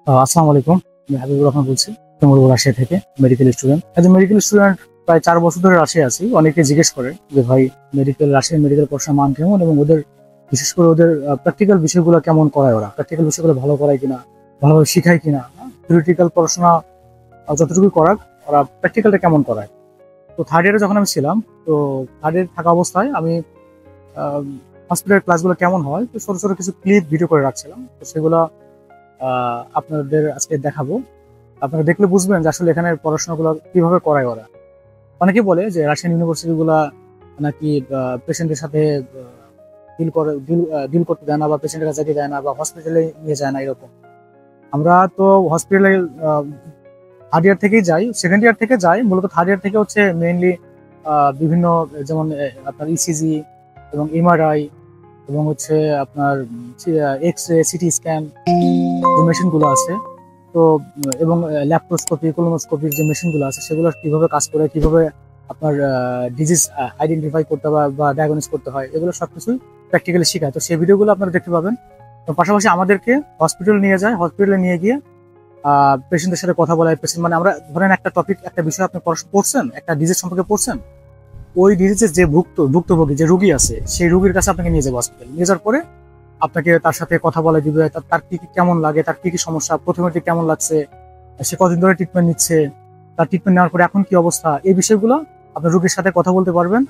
আসসালামু আলাইকুম। আমি হাবিবুর রহমান বলছি রাশিয়া থেকে, medical student. As a medical student প্রায় 4 বছর ধরে রাশিয়া আছি। অনেকে জিজ্ঞেস করে যে ভাই রাশিয়ার মেডিকেল পড়াশোনার মান কেমন এবং ওদের বিশেষ করে ওদের প্র্যাকটিক্যাল বিষয়গুলো কেমন করায়, ওরা প্র্যাকটিক্যাল বিষয়গুলো ভালো করায় কিনা, ভালোভাবে শিখায় কিনা, থিওরিটিক্যাল পড়াশোনা যতটুকু করাক ওরা প্র্যাকটিক্যালটা কেমন করায়। তো থার্ড ইয়ারে যখন আমি ছিলাম, তো থার্ড ইয়ার থাকা অবস্থায় আমি হসপিটালের ক্লাসগুলো কেমন হয় তো ছোট ছোট কিছু ক্লিপ ভিডিও করে রাখছিলাম। তো সেগুলো আপনাদের আজকে দেখাবো। আপনারা দেখলে বুঝবেন যে আসলে এখানে পড়াশোনাগুলো কিভাবে করায় ওরা। অনেকে বলে যে রাশিয়ান ইউনিভার্সিটিগুলো নাকি পেশেন্টের সাথে ডিল করতে দেয় না, বা পেশেন্টের কাছে যেতে দেয় না, বা হসপিটালে নিয়ে যায় না। এরকম আমরা তো হসপিটালে থার্ড ইয়ার থেকেই যাই, সেকেন্ড ইয়ার থেকে যাই। মূলত থার্ড ইয়ার থেকে হচ্ছে মেইনলি বিভিন্ন, যেমন আপনার ইসিজি এবং এমআরআই এবং হচ্ছে আপনার এক্স রে, সিটি স্ক্যান যে মেশিনগুলো আছে, তো এবং ল্যাপ্রোস্কোপি, কোলোনোস্কোপির যে মেশিনগুলো আছে সেগুলো কিভাবে কাজ করে, কিভাবে আপনার ডিজিজ আইডেন্টিফাই করতে বা ডায়াগনোস করতে হয়, এগুলো সবকিছু প্র্যাকটিক্যালি শেখায়। তো সেই ভিডিওগুলো আপনারা দেখতে পাবেন। তো পাশাপাশি আমাদেরকে হসপিটালে নিয়ে যায়, হসপিটালে নিয়ে গিয়ে পেশেন্টের সাথে কথা বলায়। পেশেন্ট মানে আমরা ধরেন একটা টপিক, একটা বিষয় আপনি পড়ছেন, একটা ডিজিজ সম্পর্কে পড়ছেন, ওই ডিজিজের যে ভুক্তভোগী যে রোগী আছে সেই রোগীর কাছে আপনাকে নিয়ে যাবে হসপিটালে। নিয়ে যাওয়ার পরে আপনাকে তার সাথে কথা বলে দিবে, তার কি কেমন লাগে, তার কি সমস্যা, প্রথমে কেমন লাগছে, সে কদিন ধরে ট্রিটমেন্ট নিচ্ছে, তার ট্রিটমেন্ট নেওয়ার পরে এখন কি অবস্থা, এই বিষয়গুলো আপনার রোগীর সাথে কথা বলতে পারবেন।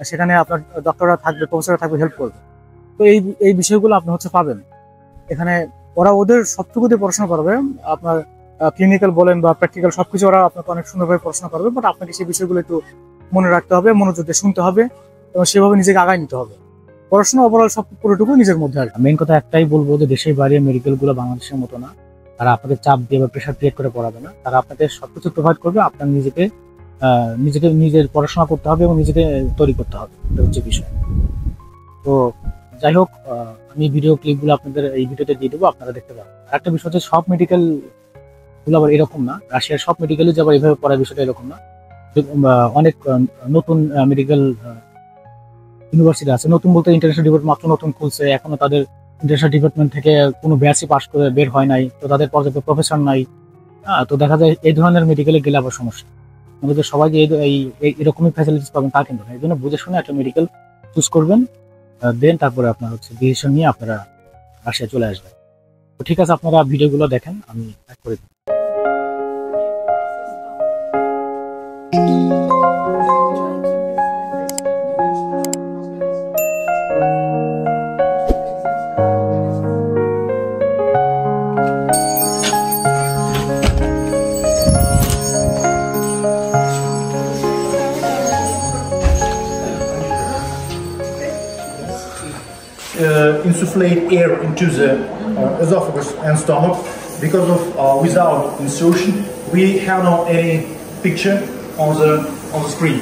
সেখানে আপনার ডক্টররা থাকবে, প্রফেসররা থাকবে, হেল্প করবে। তো এই বিষয়গুলো আপনি পাবেন এখানে। ওরা ওদের সবটুকু দিয়ে পড়াশোনা করবে, আপনার ক্লিনিক্যাল বলেন বা প্র্যাকটিক্যাল সবকিছু ওরা আপনাকে অনেক সুন্দরভাবে পড়াশোনা করবে। বাট আপনাকে সেই বিষয়গুলো একটু মনে রাখতে হবে, মনোযোগ দিয়ে শুনতে হবে এবং সেভাবে নিজেকে আগায় নিতে হবে। পড়াশোনা ওভারঅল সব পুরোটুকু নিজের মধ্যে আসবে। মেইন কথা একটাই বলবো যে দেশের বাইরে মেডিকেল গুলো বাংলাদেশের মতো না। তারা আপনাকে চাপ দিয়ে বা প্রেশার ক্রিয়েট করে পড়াবে না। তারা আপনাকে সবকিছু প্রোভাইড করবে, আপনার নিজের পড়াশোনা করতে হবে এবং নিজেকে তৈরি করতে হবে, এটা হচ্ছে বিষয়। তো যাই হোক, আমি ভিডিও ক্লিপগুলো আপনাদের এই ভিডিওতে দিয়ে দেবো, আপনারা দেখতে পাবেন। আরেকটা বিষয় হচ্ছে সব মেডিকেল গুলো আবার এরকম না, রাশিয়ার সব মেডিকেলে যে আবার এইভাবে পড়ার বিষয়টা এরকম না। অনেক নতুন মেডিকেল ইউনিভার্সিটি আছে, নতুন বলতে ইন্টারন্যাশনাল ডিপার্টমেন্ট মাত্র নতুন খুলছে, এখনো তাদের ইন্টারন্যাশনাল ডিপার্টমেন্ট থেকে কোনো ব্যাচই পাস করে বের হয় নাই, তো তাদের পর্যাপ্ত প্রফেসর নাই। তো দেখা যায় এই ধরনের মেডিকেলে গেলে আবার সমস্যা। আমাদের সবাই যে এরকমই ফ্যাসিলিটিস পাবেন তা কিন্তু না। এই জন্য বুঝে শুনে একটা মেডিকেল চুজ করবেন, দেন তারপরে আপনার ডিসিশন নিয়ে আপনারা রাশিয়া চলে আসবেন। তো ঠিক আছে, আপনারা ভিডিওগুলো দেখেন, আমি এক করে দিই। Insufflate air into the esophagus and stomach. Because of without insertion, we have no any picture on the screen.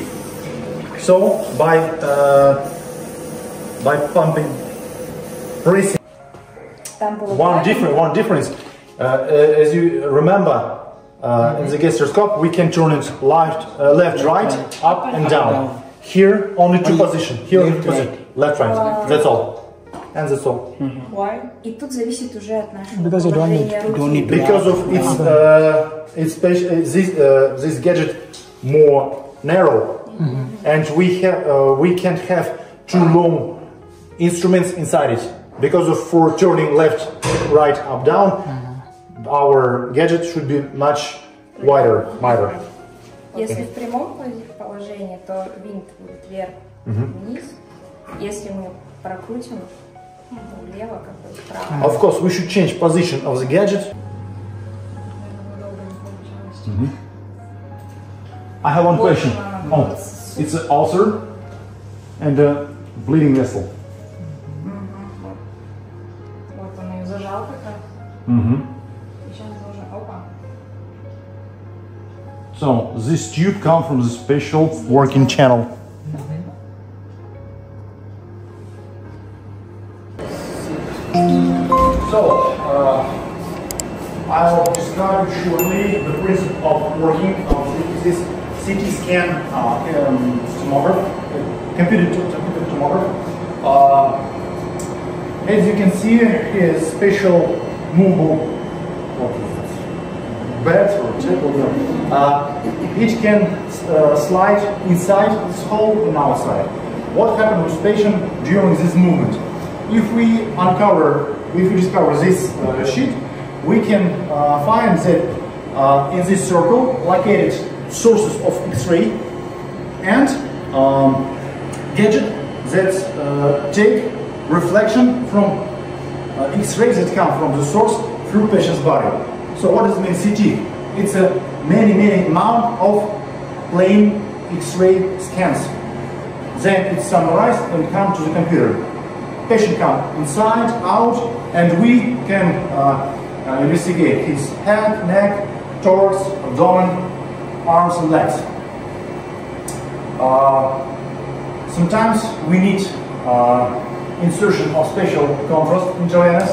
So by pumping, pressing, one difference. As you remember, in the gastroscope, we can turn it left, right, up and down. Here only two positions. Here only two positions. Left, right. That's all. And that's all. Why? И тут зависит уже от нашего. Because you don't need to. Because of its special, this gadget more narrow, and we can't have too long instruments inside it. Because of for turning left, right, up, down, our gadget should be much wider. Если в прямом положении, то винт будет вверх-вниз. Если мы прокрутим влево, какой вправо. Of course, we should change position of the gadget. I have one question. Oh, it's an ulcer and a bleeding vessel. Вот он ее зажал как раз. Сейчас должен, опа. So this tube comes from the special working channel. So, I'll describe shortly the principle of working of this CT scan tomograph, computed tomograph. As you can see, here is special movable bed or table, it can slide inside this hole and outside. What happens with patient during this movement? If we discover this sheet, we can find that in this circle located sources of X-ray and gadget that take reflection from X-rays that come from the source through patient's body. So what does it mean CT? It's a many amount of plain X-ray scans. Then it's summarized and come to the computer. Patient come inside, out, and we can investigate his head, neck, torso, abdomen, arms and legs. Sometimes we need insertion of special contrast intravenous.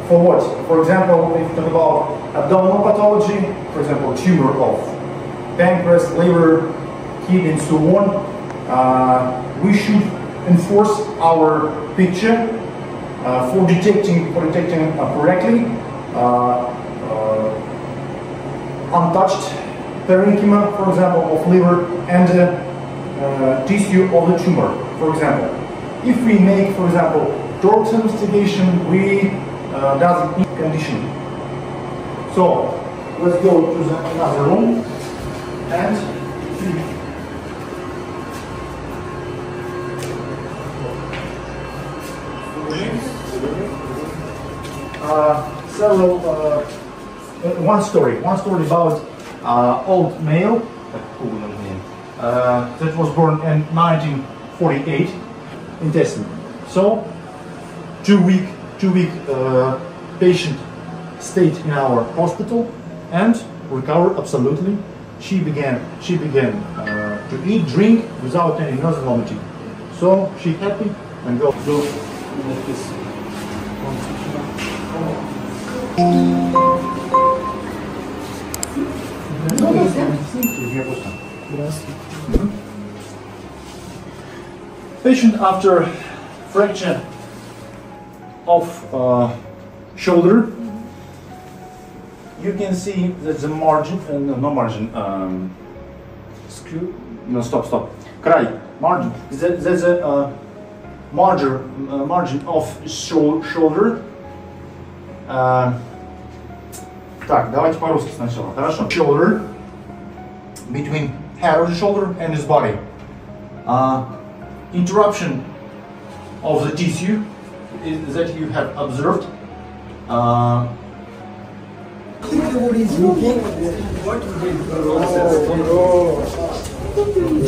For what? For example, if we talk about abdominal pathology, for example, tumor of pancreas, liver, kidney, and so on, we should enforce our picture for detecting correctly untouched parenchyma, for example, of liver and tissue of the tumor, for example. If we make, for example, torso investigation, we doesn't need conditioning. So let's go to another room and one story about old male that was born in 1948 intestine. So 2 week patient stayed in our hospital and recovered absolutely. She began to eat, drink without any nausea vomiting. So she happy and go like this. Patient after fracture of shoulder, you can see that the margin, screw, no, stop, край, margin, there's a margin of shoulder. Так, давайте по-русски сначала, хорошо. Shoulder, between head of the shoulder and his body. Interruption of the tissue that you have observed.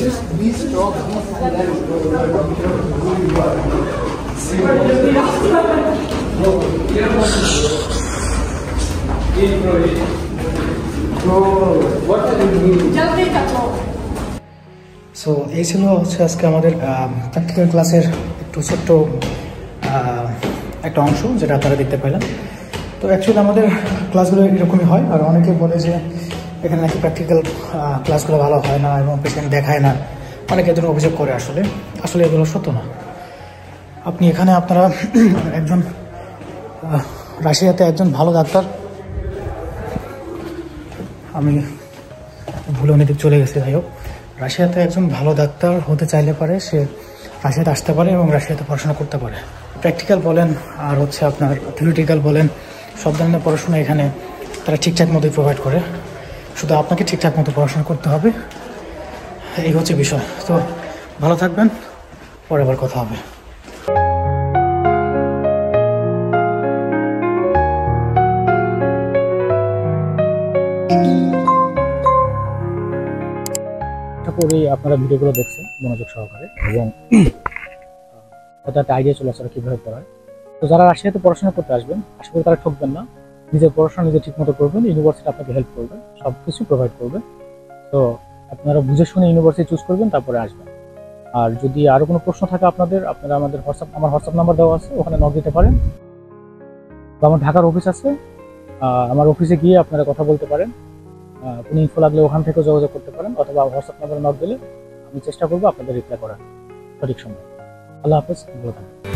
Just be strong. So এই ছিল হচ্ছে আজকে আমাদের practical ক্লাসের একটু ছোট্ট একটা অংশ যেটা আপনারা দেখতে পেলেন। তো অ্যাকচুয়ালি আমাদের ক্লাসগুলো এরকমই হয়, আর অনেকে বলে যে এখানে নাকি প্র্যাকটিক্যাল ক্লাসগুলো ভালো হয় না এবং পেশেন্ট দেখায় না, অনেকে এর জন্য অভিযোগ করে। আসলে এগুলো সত্য না। আপনি এখানে আপনারা একজন রাশিয়াতে একজন ভালো ডাক্তার, আমি ভুলে অনেক চলে গেছি, যাই হোক, রাশিয়াতে একজন ভালো ডাক্তার হতে চাইলে পারে সে রাশিয়াতে আসতে পারে এবং রাশিয়াতে পড়াশোনা করতে পারে। প্র্যাকটিক্যাল বলেন আর হচ্ছে আপনার থিওরিটিক্যাল বলেন, সব ধরনের পড়াশোনা এখানে তারা ঠিকঠাক মতোই প্রোভাইড করে। শুধু আপনাকে ঠিকঠাক মতো পড়াশোনা করতে হবে, এই হচ্ছে বিষয়। তো ভালো থাকবেন, পরে আবার কথা হবে। পরেই আপনারা ভিডিওগুলো দেখছেন মনোযোগ সহকারে এবং হয়তো একটা আইডিয়া চলে আসে কীভাবে পড়ায়। তো যারা রাশিয়াতে পড়াশোনা করতে আসবেন, আশা করি তারা ঠকবেন না, নিজের পড়াশোনা নিজে ঠিক মতো করবেন, ইউনিভার্সিটি আপনাকে হেল্প করবে, সব কিছু প্রোভাইড করবে। তো আপনারা বুঝে শুনে ইউনিভার্সিটি চুজ করবেন, তারপরে আসবেন। আর যদি আরও কোনো প্রশ্ন থাকে আপনারা আমাদের আমার হোয়াটসঅ্যাপ নাম্বার দেওয়া আছে, ওখানে নক দিতে পারেন। তো আমার ঢাকার অফিস আছে, আমার অফিসে গিয়ে আপনারা কথা বলতে পারেন। কোনো ইনফো লাগলে ওখান থেকেও যোগাযোগ করতে পারেন, অথবা হোয়াটসঅ্যাপ নাম্বারে নক দিলে আমি চেষ্টা করবো আপনাদের রিপ্লাই করার সঠিক সময়। আল্লাহ হাফেজ, ভালো থাকবেন।